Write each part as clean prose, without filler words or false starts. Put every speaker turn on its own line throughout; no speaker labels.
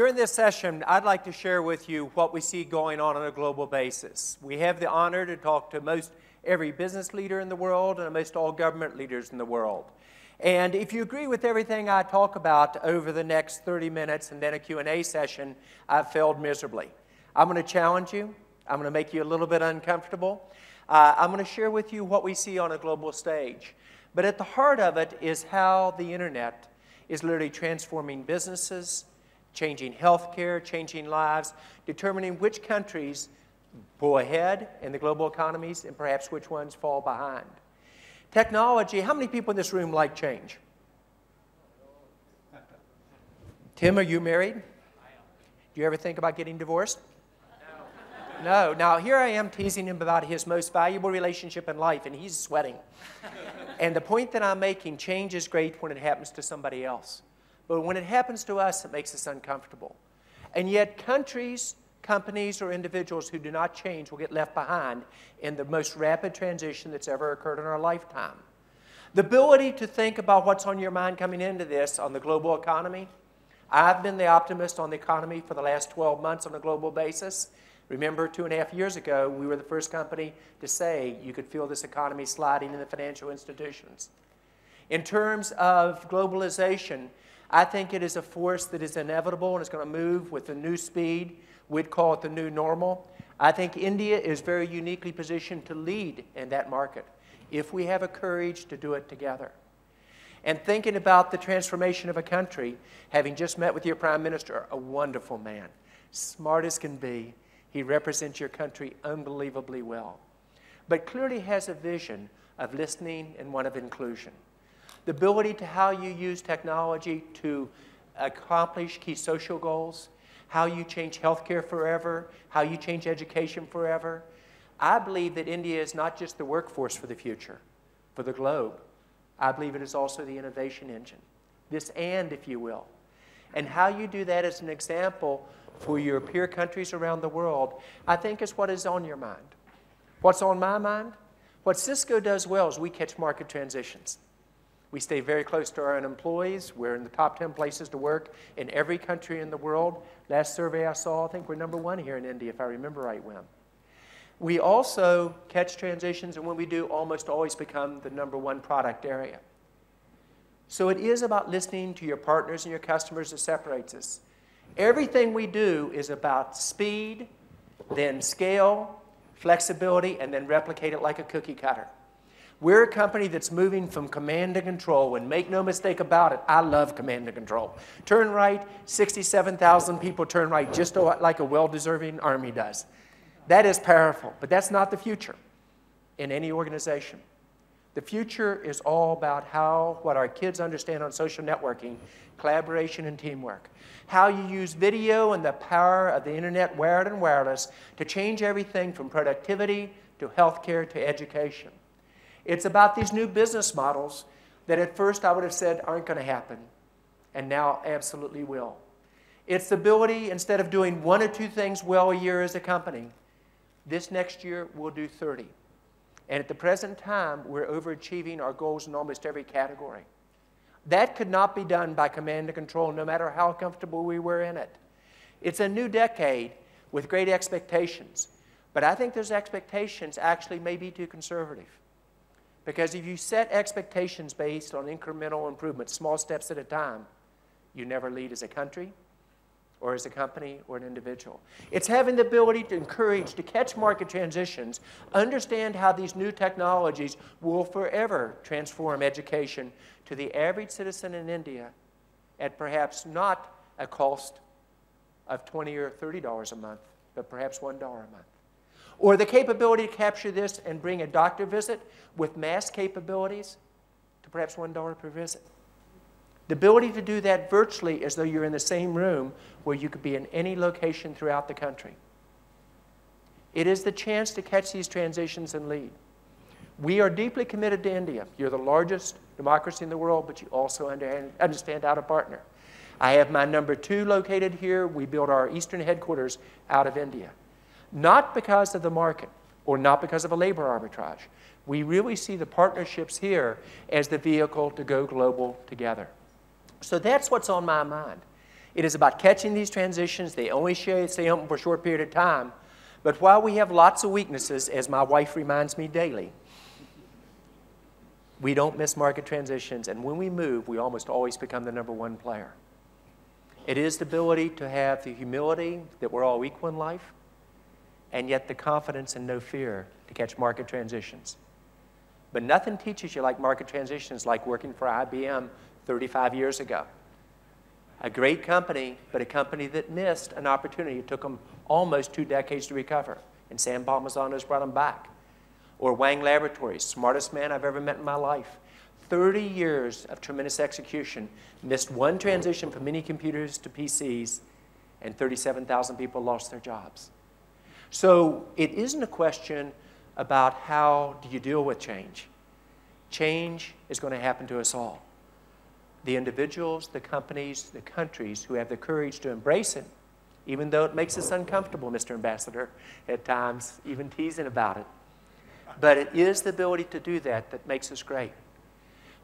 During this session, I'd like to share with you what we see going on a global basis. We have the honor to talk to most every business leader in the world and most all government leaders in the world. And if you agree with everything I talk about over the next 30 minutes and then a Q&A session, I've failed miserably. I'm going to challenge you. I'm going to make you a little bit uncomfortable. I'm going to share with you what we see on a global stage. But at the heart of it is how the internet is literally transforming businesses, changing healthcare, changing lives, determining which countries go ahead in the global economies and perhaps which ones fall behind. Technology, how many people in this room like change? Tim, are you married? Do you ever think about getting divorced? No. Now, here I am teasing him about his most valuable relationship in life, and he's sweating. And the point that I'm making, change is great when it happens to somebody else. But when it happens to us, it makes us uncomfortable. And yet countries, companies, or individuals who do not change will get left behind in the most rapid transition that's ever occurred in our lifetime. The ability to think about what's on your mind coming into this on the global economy. I've been the optimist on the economy for the last 12 months on a global basis. Remember, 2.5 years ago, we were the first company to say you could feel this economy sliding in the financial institutions. In terms of globalization, I think it is a force that is inevitable and is going to move with a new speed. We'd call it the new normal. I think India is very uniquely positioned to lead in that market if we have a courage to do it together. And thinking about the transformation of a country, having just met with your Prime Minister, a wonderful man, smart as can be. He represents your country unbelievably well, but clearly has a vision of listening and one of inclusion. The ability to how you use technology to accomplish key social goals, how you change healthcare forever, how you change education forever. I believe that India is not just the workforce for the future, for the globe. I believe it is also the innovation engine. This and, if you will. And how you do that as an example for your peer countries around the world, I think is what is on your mind. What's on my mind? What Cisco does well is we catch market transitions. We stay very close to our own employees. We're in the top 10 places to work in every country in the world. Last survey I saw, I think we're #1 here in India, if I remember right when. We also catch transitions, and when we do, almost always become the #1 product area. So it is about listening to your partners and your customers that separates us. Everything we do is about speed, then scale, flexibility, and then replicate it like a cookie cutter. We're a company that's moving from command and control, and make no mistake about it, I love command and control. Turn right, 67,000 people turn right, just like a well-deserving army does. That is powerful, but that's not the future in any organization. The future is all about what our kids understand on social networking, collaboration and teamwork. How you use video and the power of the internet, wired and wireless, to change everything from productivity to healthcare to education. It's about these new business models that at first I would have said aren't going to happen, and now absolutely will. It's the ability, instead of doing 1 or 2 things well a year as a company, this next year we'll do 30. And at the present time, we're overachieving our goals in almost every category. That could not be done by command and control, no matter how comfortable we were in it. It's a new decade with great expectations, but I think those expectations actually may be too conservative. Because if you set expectations based on incremental improvements, small steps at a time, you never lead as a country or as a company or an individual. It's having the ability to encourage, to catch market transitions, understand how these new technologies will forever transform education to the average citizen in India at perhaps not a cost of $20 or $30 a month, but perhaps $1 a month. Or the capability to capture this and bring a doctor visit with mass capabilities to perhaps $1 per visit. The ability to do that virtually as though you're in the same room where you could be in any location throughout the country. It is the chance to catch these transitions and lead. We are deeply committed to India. You're the largest democracy in the world, but you also understand how to partner. I have my #2 located here. We build our eastern headquarters out of India. Not because of the market or not because of a labor arbitrage. We really see the partnerships here as the vehicle to go global together. So that's what's on my mind. It is about catching these transitions. They only stay open for a short period of time. But while we have lots of weaknesses, as my wife reminds me daily, we don't miss market transitions. And when we move, we almost always become the #1 player. It is the ability to have the humility that we're all equal in life, and yet the confidence and no fear to catch market transitions. But nothing teaches you like market transitions like working for IBM 35 years ago. A great company, but a company that missed an opportunity. It took them almost 2 decades to recover, and Sam Palmisano's brought them back. Or Wang Laboratories, smartest man I've ever met in my life. 30 years of tremendous execution, missed one transition from mini computers to PCs, and 37,000 people lost their jobs. So it isn't a question about how do you deal with change. Change is going to happen to us all. The individuals, the companies, the countries who have the courage to embrace it, even though it makes us uncomfortable, Mr. Ambassador, at times, even teasing about it. But it is the ability to do that that makes us great.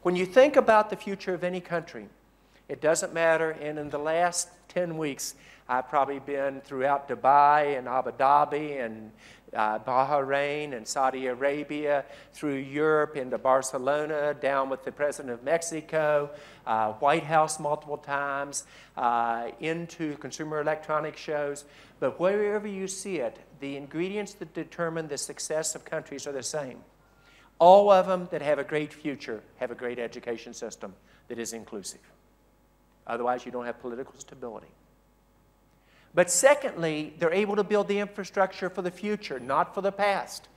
When you think about the future of any country, it doesn't matter, and in the last 10 weeks, I've probably been throughout Dubai and Abu Dhabi and Bahrain and Saudi Arabia, through Europe into Barcelona, down with the President of Mexico, White House multiple times, into consumer electronics shows. But wherever you see it, the ingredients that determine the success of countries are the same. All of them that have a great future have a great education system that is inclusive. Otherwise, you don't have political stability. But secondly, they're able to build the infrastructure for the future, not for the past.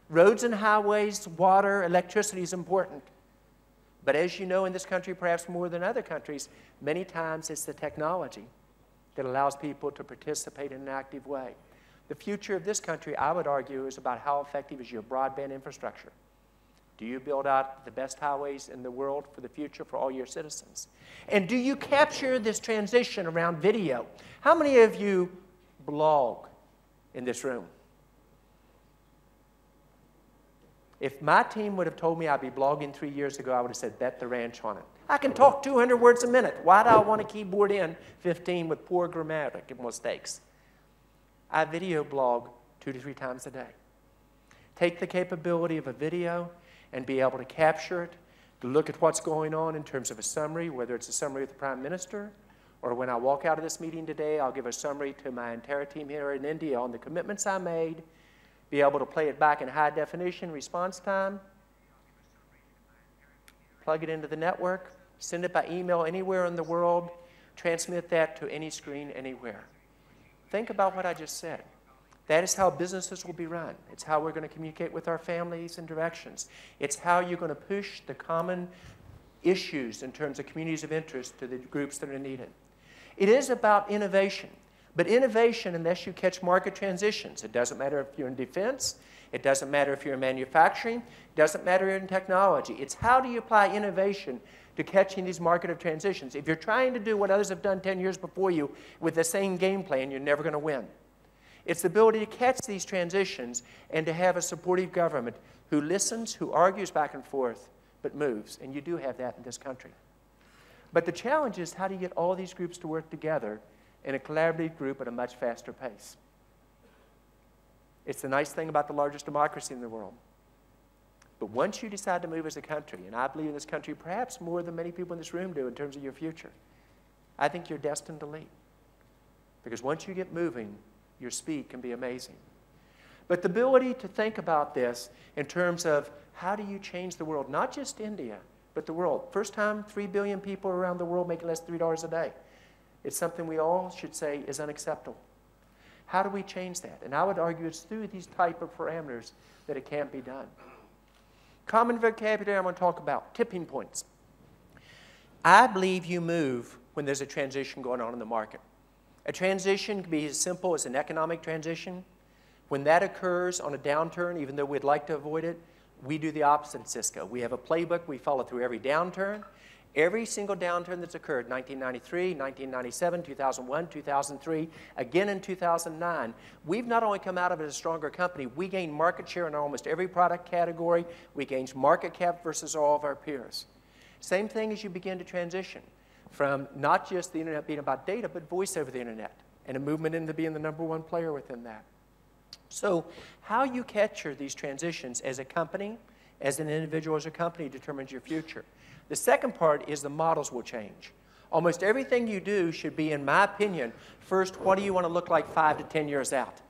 Roads and highways, water, electricity is important. But as you know, in this country, perhaps more than other countries, many times it's the technology that allows people to participate in an active way. The future of this country, I would argue, is about how effective is your broadband infrastructure. Do you build out the best highways in the world for the future for all your citizens? And do you capture this transition around video? How many of you blog in this room? If my team would have told me I'd be blogging 3 years ago, I would have said, bet the ranch on it. I can talk 200 words a minute. Why do I want to keyboard in 15 with poor grammatical mistakes? I video blog 2 to 3 times a day. Take the capability of a video and be able to capture it, to look at what's going on in terms of a summary, whether it's a summary with the Prime Minister, or when I walk out of this meeting today, I'll give a summary to my entire team here in India on the commitments I made, be able to play it back in high definition response time, plug it into the network, send it by email anywhere in the world, transmit that to any screen anywhere. Think about what I just said. That is how businesses will be run. It's how we're going to communicate with our families and directions. It's how you're going to push the common issues in terms of communities of interest to the groups that are needed. It is about innovation. But innovation, unless you catch market transitions, it doesn't matter if you're in defense, it doesn't matter if you're in manufacturing, it doesn't matter in technology. It's how do you apply innovation to catching these market of transitions. If you're trying to do what others have done 10 years before you with the same game plan, you're never going to win. It's the ability to catch these transitions and to have a supportive government who listens, who argues back and forth, but moves. And you do have that in this country. But the challenge is how do you get all these groups to work together in a collaborative group at a much faster pace? It's the nice thing about the largest democracy in the world. But once you decide to move as a country, and I believe in this country perhaps more than many people in this room do in terms of your future, I think you're destined to lead. Because once you get moving, your speed can be amazing. But the ability to think about this in terms of how do you change the world, not just India, but the world. First time 3 billion people around the world making less than $3 a day. It's something we all should say is unacceptable. How do we change that? And I would argue it's through these type of parameters that it can't be done. Common vocabulary I'm going to talk about, tipping points. I believe you move when there's a transition going on in the market. A transition can be as simple as an economic transition. When that occurs on a downturn, even though we'd like to avoid it, we do the opposite at Cisco. We have a playbook we follow through every downturn. Every single downturn that's occurred, 1993, 1997, 2001, 2003, again in 2009, we've not only come out of it as a stronger company, we gained market share in almost every product category. We gained market cap versus all of our peers. Same thing as you begin to transition. from not just the internet being about data, but voice over the internet, and a movement into being the #1 player within that. So how you capture these transitions as a company, as an individual, as a company, determines your future. The second part is the models will change. Almost everything you do should be, in my opinion, first, what do you want to look like 5 to 10 years out?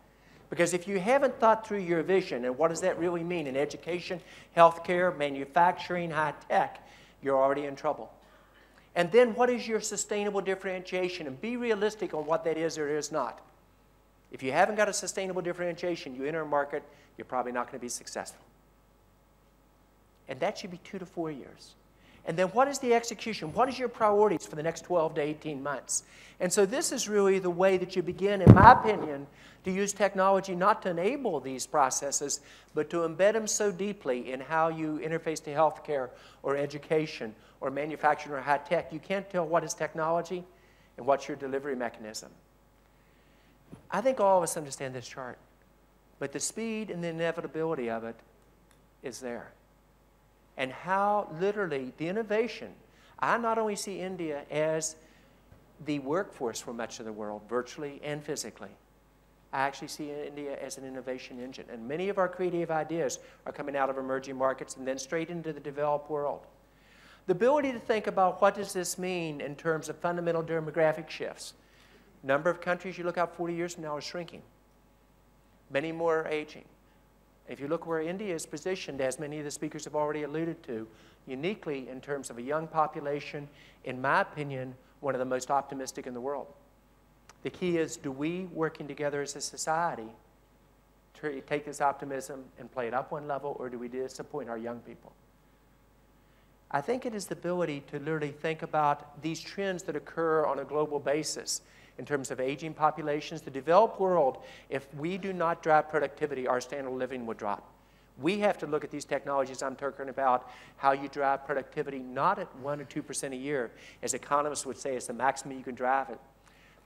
Because if you haven't thought through your vision and what does that really mean in education, healthcare, manufacturing, high tech, you're already in trouble. And then what is your sustainable differentiation? And be realistic on what that is or is not. If you haven't got a sustainable differentiation, you enter a market, you're probably not going to be successful. And that should be 2 to 4 years. And then what is the execution? What is your priorities for the next 12 to 18 months? And so this is really the way that you begin, in my opinion, to use technology not to enable these processes, but to embed them so deeply in how you interface to healthcare or education or manufacturing or high tech. You can't tell what is technology and what's your delivery mechanism. I think all of us understand this chart, but the speed and the inevitability of it is there. And how literally the innovation, I not only see India as the workforce for much of the world, virtually and physically, I actually see India as an innovation engine. And many of our creative ideas are coming out of emerging markets and then straight into the developed world. The ability to think about what does this mean in terms of fundamental demographic shifts. Number of countries you look out 40 years from now are shrinking. Many more are aging. If you look where India is positioned, as many of the speakers have already alluded to, uniquely in terms of a young population, in my opinion, one of the most optimistic in the world. The key is, do we, working together as a society, take this optimism and play it up one level, or do we disappoint our young people? I think it is the ability to literally think about these trends that occur on a global basis in terms of aging populations. The developed world, if we do not drive productivity, our standard of living will drop. We have to look at these technologies I'm talking about, how you drive productivity, not at 1 or 2% a year, as economists would say is the maximum you can drive it,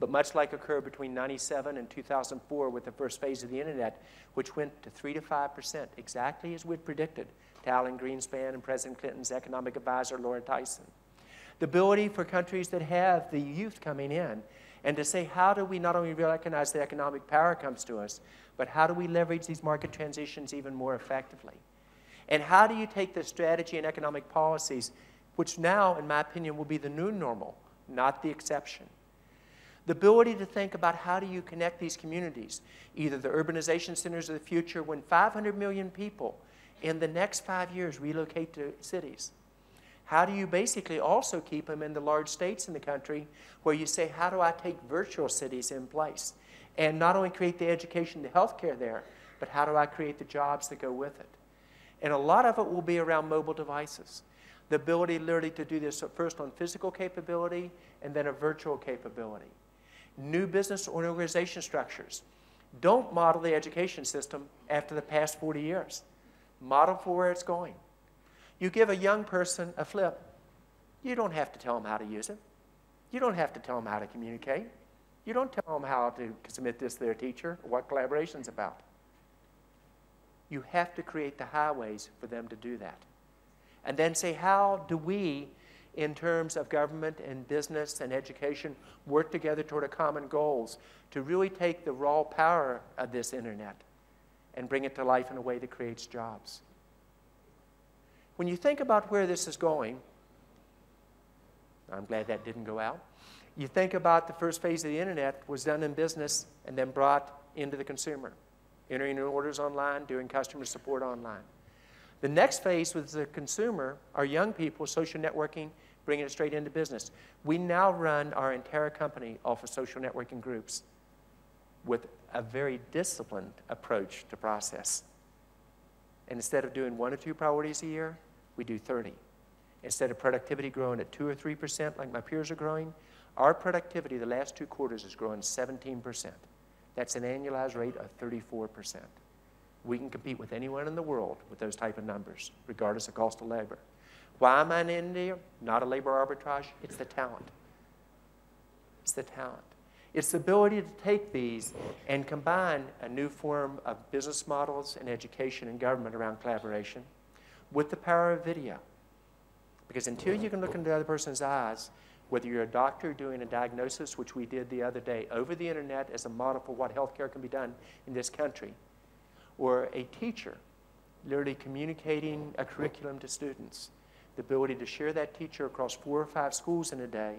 but much like occurred between 1997 and 2004 with the first phase of the internet, which went to 3 to 5%, exactly as we'd predicted, to Alan Greenspan and President Clinton's economic advisor, Laura Tyson. The ability for countries that have the youth coming in and to say, how do we not only recognize the economic power comes to us, but how do we leverage these market transitions even more effectively? And how do you take the strategy and economic policies, which now, in my opinion, will be the new normal, not the exception? The ability to think about how do you connect these communities, either the urbanization centers of the future, when 500 million people in the next 5 years relocate to cities. How do you basically also keep them in the large states in the country where you say, how do I take virtual cities in place? And not only create the education, the healthcare there, but how do I create the jobs that go with it? And a lot of it will be around mobile devices. The ability literally to do this first on physical capability and then a virtual capability. New business or organization structures. Don't model the education system after the past 40 years. Model for where it's going. You give a young person a flip. You don't have to tell them how to use it. You don't have to tell them how to communicate. You don't tell them how to submit this to their teacher or what collaboration's about. You have to create the highways for them to do that. And then say, how do we, in terms of government and business and education, work together toward a common goals to really take the raw power of this internet and bring it to life in a way that creates jobs? When you think about where this is going, I'm glad that didn't go out. You think about the first phase of the internet was done in business and then brought into the consumer, entering orders online, doing customer support online. The next phase was the consumer, our young people, social networking, bringing it straight into business. We now run our entire company off of social networking groups with a very disciplined approach to process. And instead of doing 1 or 2 priorities a year, we do 30. Instead of productivity growing at 2 or 3% like my peers are growing, our productivity the last 2 quarters is growing 17%. That's an annualized rate of 34%. We can compete with anyone in the world with those type of numbers, regardless of cost of labor. Why am I in India? Not a labor arbitrage. It's the talent. It's the talent. It's the ability to take these and combine a new form of business models and education and government around collaboration with the power of video. Because until you can look into the other person's eyes, Whether you're a doctor doing a diagnosis, which we did the other day over the internet as a model for what healthcare can be done in this country, or a teacher literally communicating a curriculum to students, the ability to share that teacher across 4 or 5 schools in a day,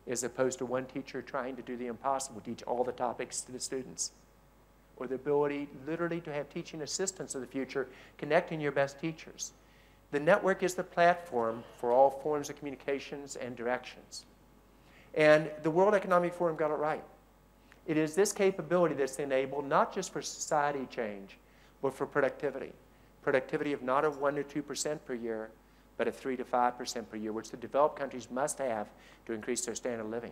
as opposed to one teacher trying to do the impossible, teach all the topics to the students. Or the ability literally to have teaching assistants of the future connecting your best teachers. The network is the platform for all forms of communications and directions. And the World Economic Forum got it right. It is this capability that's enabled not just for society change, but for productivity. Productivity of not of 1 to 2% per year, but of 3 to 5% per year, which the developed countries must have to increase their standard of living.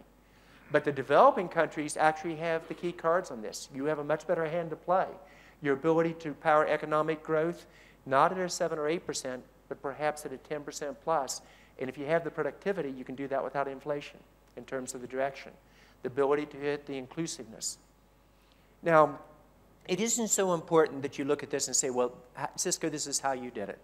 But the developing countries actually have the key cards on this. You have a much better hand to play. Your ability to power economic growth, not at a 7 or 8%, but perhaps at a 10% plus. And if you have the productivity, you can do that without inflation in terms of the direction. The ability to hit the inclusiveness. Now, it isn't so important that you look at this and say, well, Cisco, this is how you did it.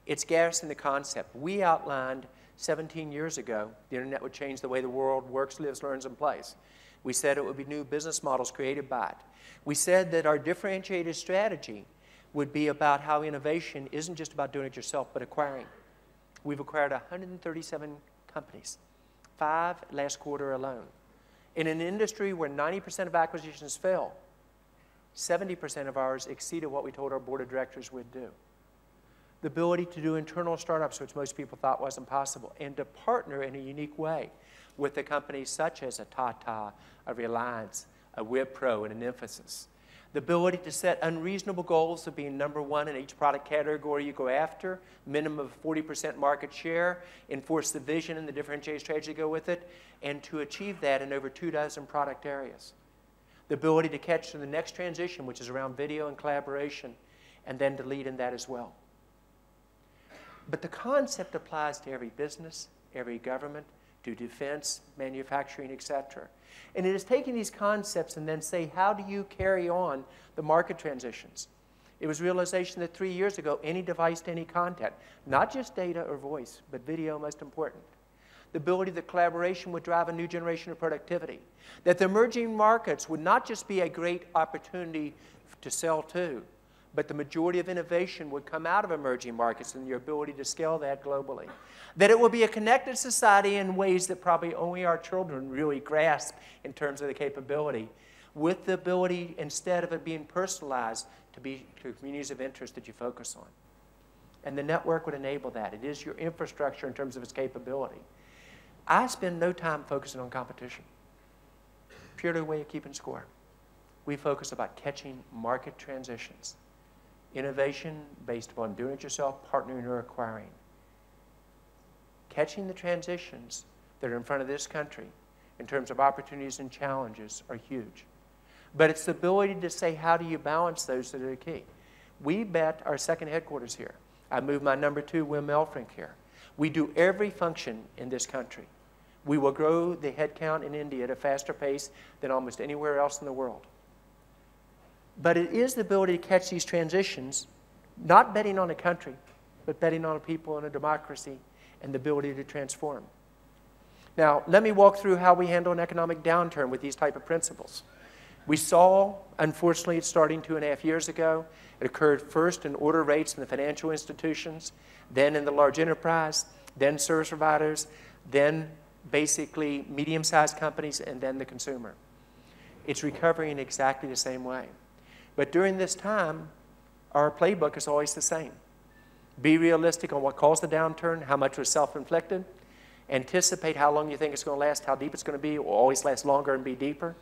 It's garrison the concept. We outlined 17 years ago, the internet would change the way the world works, lives, learns, and plays. We said it would be new business models created by it. We said that our differentiated strategy would be about how innovation isn't just about doing it yourself, but acquiring. We've acquired 137 companies, 5 last quarter alone. In an industry where 90% of acquisitions fail, 70% of ours exceeded what we told our board of directors would do. The ability to do internal startups, which most people thought was impossible, and to partner in a unique way with the companies such as a Tata, a Reliance, a Wipro, and an Emphasis. The ability to set unreasonable goals of being #1 in each product category you go after, minimum of 40% market share, enforce the vision and the differentiated strategy to go with it, and to achieve that in over 24 product areas. The ability to catch to the next transition, which is around video and collaboration, and then to lead in that as well. But the concept applies to every business, every government, to defense, manufacturing, etc. And it is taking these concepts and then say, how do you carry on the market transitions? It was realization that 3 years ago, any device to any content, not just data or voice, but video most important. The ability that collaboration would drive a new generation of productivity. That the emerging markets would not just be a great opportunity to sell to, but the majority of innovation would come out of emerging markets and your ability to scale that globally. That it will be a connected society in ways that probably only our children really grasp in terms of the capability, with the ability, instead of it being personalized, to be to communities of interest that you focus on. And the network would enable that. It is your infrastructure in terms of its capability. I spend no time focusing on competition. Purely a way of keeping score. We focus about catching market transitions. Innovation based upon doing it yourself, partnering, or acquiring. Catching the transitions that are in front of this country in terms of opportunities and challenges are huge. But it's the ability to say, how do you balance those that are the key? We bet our second headquarters here. I moved my #2, Wim Elfrink, here. We do every function in this country. We will grow the headcount in India at a faster pace than almost anywhere else in the world. But it is the ability to catch these transitions, not betting on a country, but betting on a people and a democracy and the ability to transform. Now, let me walk through how we handle an economic downturn with these type of principles. We saw, unfortunately, it starting 2.5 years ago. It occurred first in order rates in the financial institutions, then in the large enterprise, then service providers, then basically medium-sized companies, and then the consumer. It's recovering in exactly the same way. But during this time, our playbook is always the same. Be realistic on what caused the downturn, how much was self-inflicted, anticipate how long you think it's going to last, how deep it's going to be, it will always last longer and be deeper,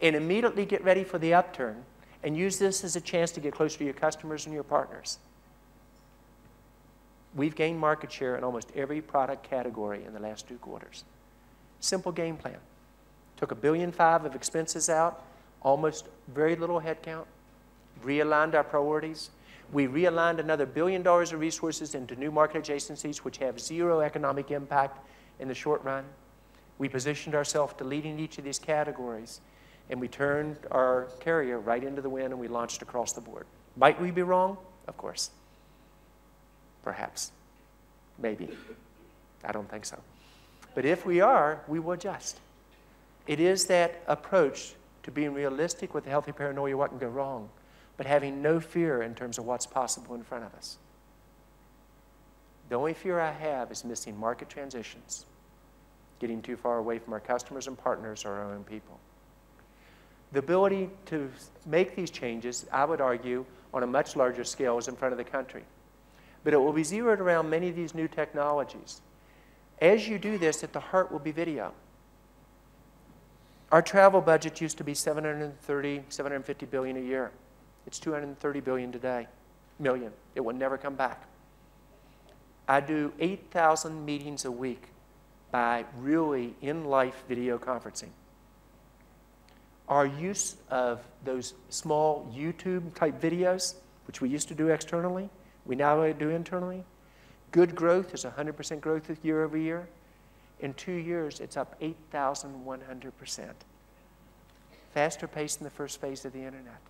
and immediately get ready for the upturn and use this as a chance to get closer to your customers and your partners. We've gained market share in almost every product category in the last 2 quarters. Simple game plan. Took $1.5 billion of expenses out, almost very little headcount, realigned our priorities. We realigned another $1 billion of resources into new market adjacencies, which have 0 economic impact in the short run. We positioned ourselves to lead in each of these categories, and we turned our carrier right into the wind, and we launched across the board. Might we be wrong? Of course. Perhaps. Maybe. I don't think so. But if we are, we will adjust. It is that approach to being realistic with a healthy paranoia, what can go wrong, but having no fear in terms of what's possible in front of us. The only fear I have is missing market transitions, getting too far away from our customers and partners or our own people. The ability to make these changes, I would argue, on a much larger scale is in front of the country. But it will be zeroed around many of these new technologies. As you do this, at the heart will be video. Our travel budget used to be $730, $750 billion a year. It's $230 billion today, million. It will never come back. I do 8,000 meetings a week by really in-life video conferencing. Our use of those small YouTube-type videos, which we used to do externally, we now do internally. Good growth is 100% growth year over year. In 2 years, it's up 8,100%. Faster pace than the first phase of the internet.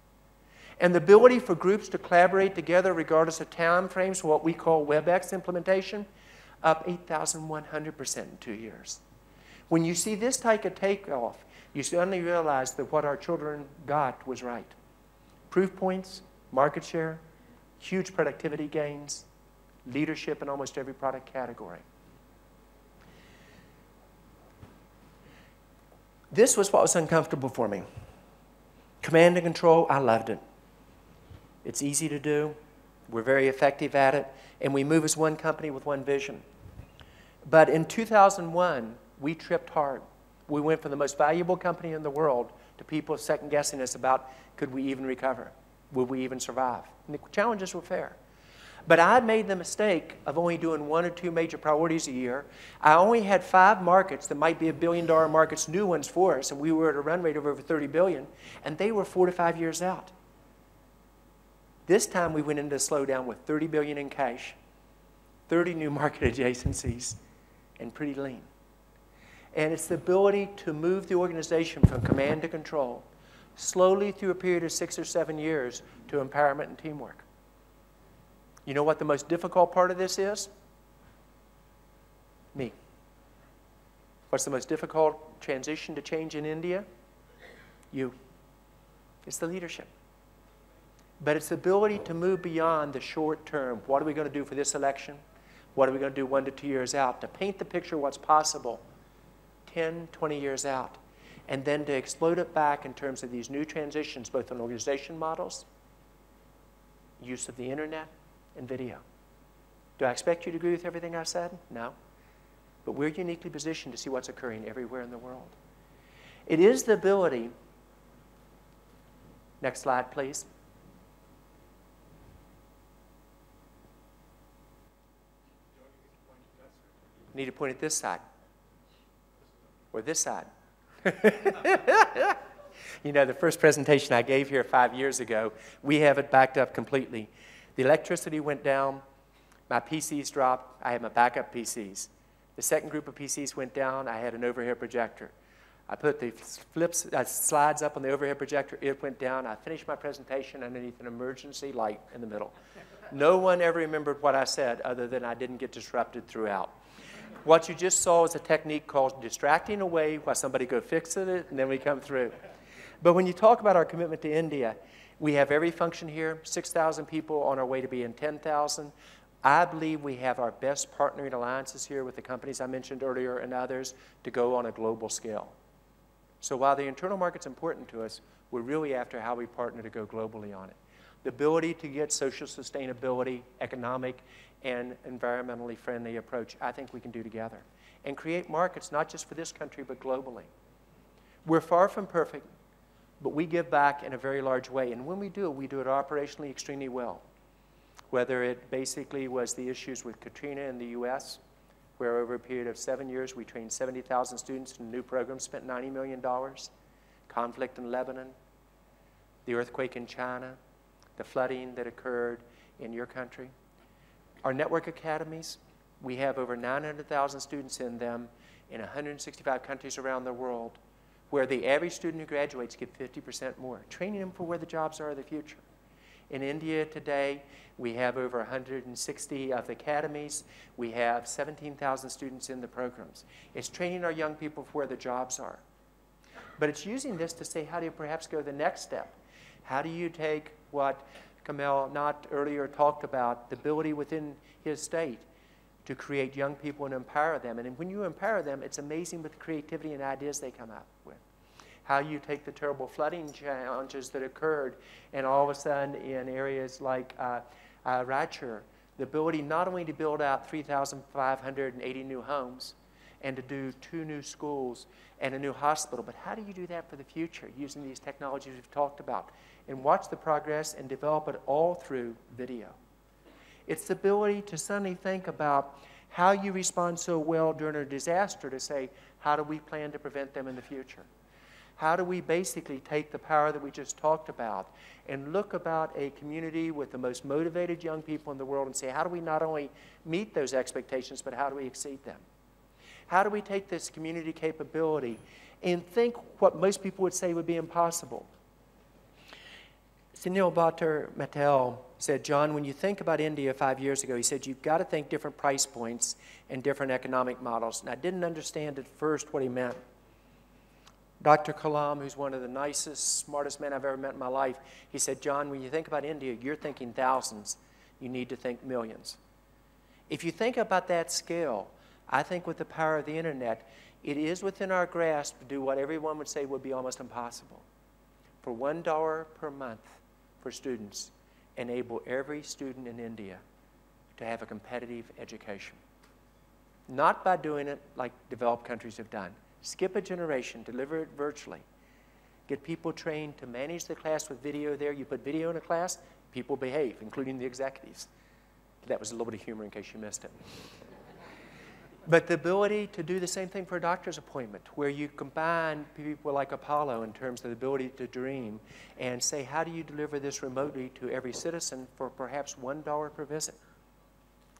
And the ability for groups to collaborate together regardless of time frames, what we call WebEx implementation, up 8,100% in 2 years. When you see this type of takeoff, you suddenly realize that what our children got was right. Proof points, market share, huge productivity gains, leadership in almost every product category. This was what was uncomfortable for me. Command and control, I loved it. It's easy to do. We're very effective at it. And we move as one company with one vision. But in 2001, we tripped hard. We went from the most valuable company in the world to people second-guessing us about, could we even recover? Would we even survive? And the challenges were fair. But I made the mistake of only doing 1 or 2 major priorities a year. I only had 5 markets that might be $1 billion markets, new ones for us, and we were at a run rate of over $30 billion, and they were 4 to 5 years out. This time we went into a slowdown with $30 billion in cash, 30 new market adjacencies, and pretty lean. And it's the ability to move the organization from command to control, slowly through a period of 6 or 7 years, to empowerment and teamwork. You know what the most difficult part of this is? Me. What's the most difficult transition to change in India? You. It's the leadership. But it's the ability to move beyond the short term. What are we going to do for this election? What are we going to do 1 to 2 years out? To paint the picture of what's possible 10, 20 years out. And then to explode it back in terms of these new transitions, both in organization models, use of the internet, and video. Do I expect you to agree with everything I said? No. But we're uniquely positioned to see what's occurring everywhere in the world. It is the ability, next slide please. Need to point at this side. Or this side. You know, the first presentation I gave here 5 years ago, we have it backed up completely. The electricity went down, my PCs dropped, I had my backup PCs. The second group of PCs went down, I had an overhead projector. I put the slides up on the overhead projector, it went down, I finished my presentation underneath an emergency light in the middle. No one ever remembered what I said other than I didn't get disrupted throughout. What you just saw is a technique called distracting away while somebody go fix it, and then we come through. But when you talk about our commitment to India, we have every function here, 6,000 people on our way to being 10,000. I believe we have our best partnering alliances here with the companies I mentioned earlier and others to go on a global scale. So while the internal market's important to us, we're really after how we partner to go globally on it. The ability to get social sustainability, economic, and environmentally friendly approach, I think we can do together. And create markets not just for this country, but globally. We're far from perfect, but we give back in a very large way. And when we do it operationally extremely well. Whether it basically was the issues with Katrina in the US, where over a period of 7 years we trained 70,000 students in a new program, spent $90 million, conflict in Lebanon, the earthquake in China, the flooding that occurred in your country. Our network academies, we have over 900,000 students in them in 165 countries around the world, where the average student who graduates gets 50% more, training them for where the jobs are of the future. In India today, we have over 160 of the academies. We have 17,000 students in the programs. It's training our young people for where the jobs are. But it's using this to say, how do you perhaps go the next step? How do you take what Kamal not earlier talked about, the ability within his state to create young people and empower them? And when you empower them, it's amazing with the creativity and ideas they come up with. How you take the terrible flooding challenges that occurred, and all of a sudden in areas like Rajchur, the ability not only to build out 3,580 new homes and to do 2 new schools and a new hospital, but how do you do that for the future using these technologies we've talked about? And watch the progress and develop it all through video. It's the ability to suddenly think about how you respond so well during a disaster to say, how do we plan to prevent them in the future? How do we basically take the power that we just talked about and look about a community with the most motivated young people in the world and say, how do we not only meet those expectations, but how do we exceed them? How do we take this community capability and think what most people would say would be impossible? Sunil Bhattar said, John, when you think about India 5 years ago, he said, you've got to think different price points and different economic models. And I didn't understand at first what he meant. Dr. Kalam, who's one of the nicest, smartest men I've ever met in my life, he said, John, when you think about India, you're thinking thousands. You need to think millions. If you think about that scale, I think with the power of the internet, it is within our grasp to do what everyone would say would be almost impossible. For $1 per month for students, enable every student in India to have a competitive education. Not by doing it like developed countries have done. Skip a generation, deliver it virtually. Get people trained to manage the class with video there. You put video in a class, people behave, including the executives. That was a little bit of humor in case you missed it. But the ability to do the same thing for a doctor's appointment, where you combine people like Apollo in terms of the ability to dream and say, how do you deliver this remotely to every citizen for perhaps $1 per visit?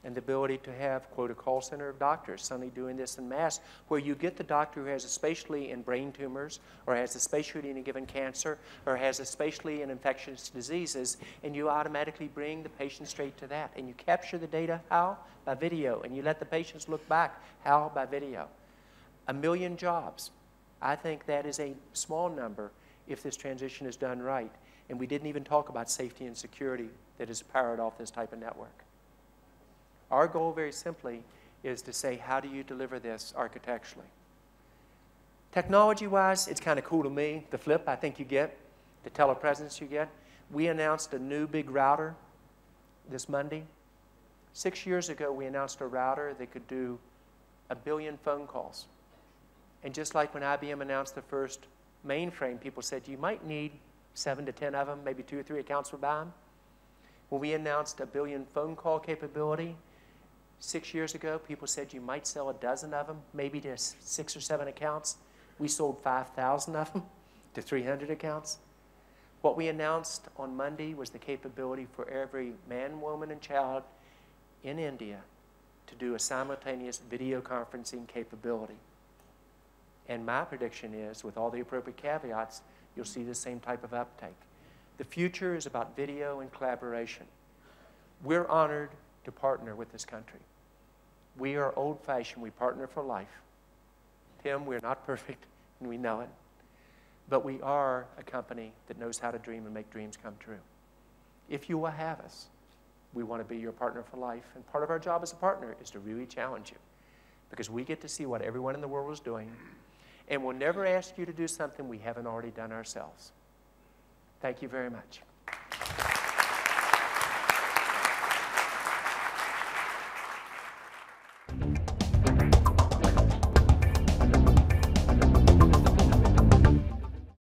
And the ability to have, quote, a call center of doctors suddenly doing this en masse, where you get the doctor who has a specialty in brain tumors or has a specialty in a given cancer or has a specialty in infectious diseases, and you automatically bring the patient straight to that. And you capture the data, how? By video. And you let the patients look back, how? By video. 1 million jobs. I think that is a small number if this transition is done right. And we didn't even talk about safety and security that is powered off this type of network. Our goal, very simply, is to say, how do you deliver this architecturally? Technology-wise, it's kind of cool to me. The flip I think you get, the telepresence you get. We announced a new big router this Monday. 6 years ago, we announced a router that could do 1 billion phone calls. And just like when IBM announced the first mainframe, people said, you might need 7 to 10 of them, maybe 2 or 3 accounts would buy them. When we announced 1 billion phone call capability, 6 years ago, people said you might sell 12 of them, maybe to 6 or 7 accounts. We sold 5,000 of them to 300 accounts. What we announced on Monday was the capability for every man, woman, and child in India to do a simultaneous video conferencing capability. And my prediction is, with all the appropriate caveats, you'll see the same type of uptake. The future is about video and collaboration. We're honored to partner with this country. We are old-fashioned. We partner for life. Tim, we're not perfect, and we know it. But we are a company that knows how to dream and make dreams come true. If you will have us, we want to be your partner for life. And part of our job as a partner is to really challenge you, because we get to see what everyone in the world is doing, and we'll never ask you to do something we haven't already done ourselves. Thank you very much.